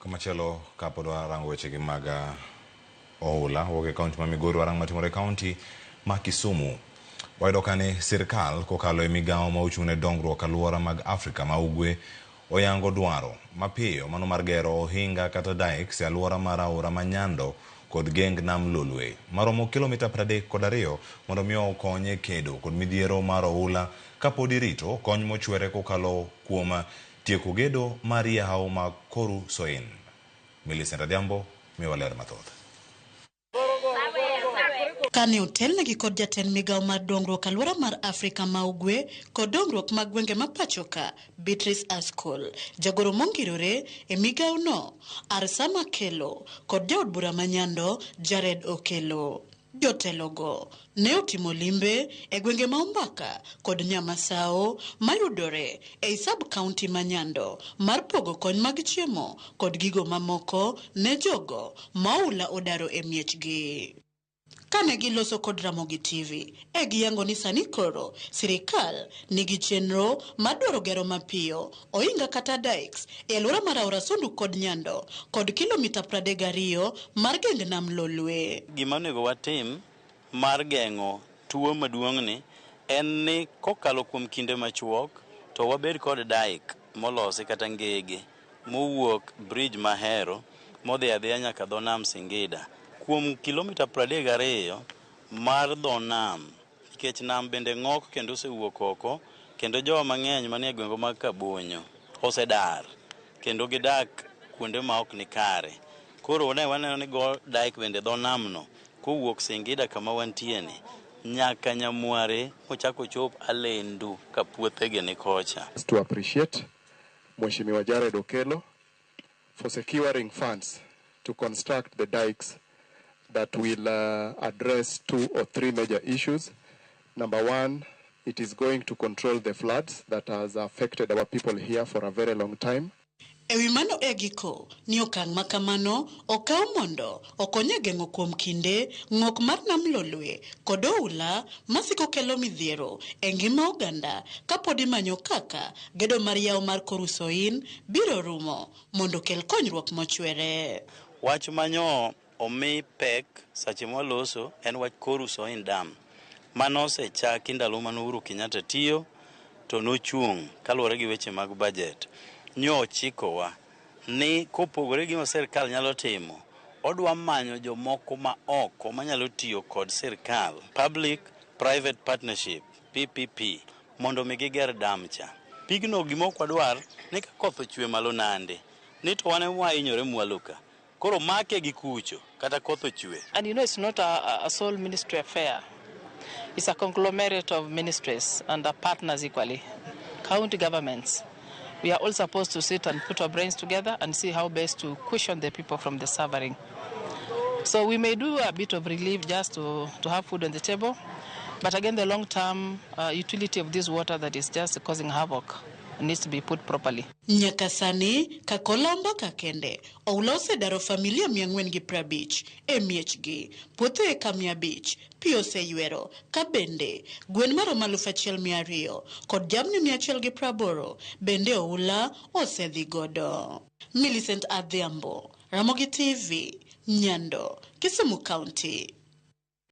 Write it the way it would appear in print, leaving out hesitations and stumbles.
Kamachelo kapodwa rango weche gi mag oula woke kaunti ma Migori arang matimore kaunti ma Kisumu. Wayudo kane sirkal kokalo e migawo ma ochung'ne dongruok aluora mag Afrika ma Ugwe oyango dwaro mapiyo mano mar gero ohinga kata dikes e aluora mar aora ma Nyando kod geng nam Lolwe maromo kilomita 32 mondo mi okonye kedo kod midhiero mar oula kapod irito kony mochwere kokalo kuom tieko gedo mar yawo ma Koru Soin. Millicent Adhiambo miwa ler mathoth. Kane otelnegi kod jatend migawo mar dongruok aluora mar Afrika ma Ugwe kod dongruok mag gwenge ma pachoka Beatrice Askol, jagoro mongirore e migawo no Arsama Kelo kod jaod bura ma Nyando Jared Okelo. Jotelogo ne otimo limbe e gwenge ma Umbaka kod Nyamasao mayudore e sub-county ma Nyando mar pogo kony mag chiemo kod gigo mamoko ne jogo maula odaro e miechgi. Kane giloso kod Ramogi TV, giyango ni sani koro sirikal nigi chenro madwaro gero mapiyo ohinga kata dikes e aluora mar aora Sondu kod Nyando kod kilomita 32 mar geng nam Lolwe. Gima onego watim mar geng'o tuo maduong'ni en ni kokalo kuom kinde machuok to wabed kod dike molosi kata ngege mowuok bridge Mahero modhi adhiya nyaka dho nam Singida kuom kilomita 32 mar dho nam, nikech nam bende ng'ok kendo osewuok oko kendo jowa mang'eny manie gwenge mag Kabonyo osedar kendo gidak kuonde ma ok ni kare. Koro waneno ni go dike bende dho nam no kowuok Singida kama wantieni nyaka Nyamware mochako chop Alendu ka puothege ni kocha. To appreciate Mheshimiwa Jared Okelo for securing funds to construct the dikes that will address 2 or 3 major issues. Number one, it is going to control the floods that has affected our people here for a very long time. Ewi mano giko ni okang' makamano okaw mondo okonye geng'o kuom kinde ng'ok mar nam Lolwe kod oula masiko kelo midhiero e ngima oganda kapod imanyo kaka gedo mar yawo mar Koru Soin biro rumo mondo kel konyruok mochwere. Wach manyo omi pek sache mwaloso en wach Koru Soin Dam mano osechaki ndalo mane Uhuru Kenyatta tiyo to nochung' kaluwore gi weche mag budget. Nyo chikowa ni kopogore gima sirkal nyalo timo odwa manyo jomoko ma oko manyalo tiyo kod sirkal public private partnership PPP mondo migiger dam cha. Pigno gima ok wadwar ni ka koth ochwe malo nande ni to wane wainyore mwaluka koro make gi kucho kata koth ochwe. And you know, it's not a sole ministry affair. It's a conglomerate of ministries and partners equally. County governments. We are all supposed to sit and put our brains together and see how best to cushion the people from the suffering. So we may do a bit of relief just to have food on the table. But again, the long-term utility of this water that is just causing havoc needs to be put properly. Nyakasani kakolomba kakende oula osedaro familia 450 e miechgi puothe e kamia beach pi oseyuero ka bende gwen maromo 1,200 kod jamni 180 bende oula osedhi godo. Millicent Adhiambo, Ramogi TV, Nyando, Kisumu County.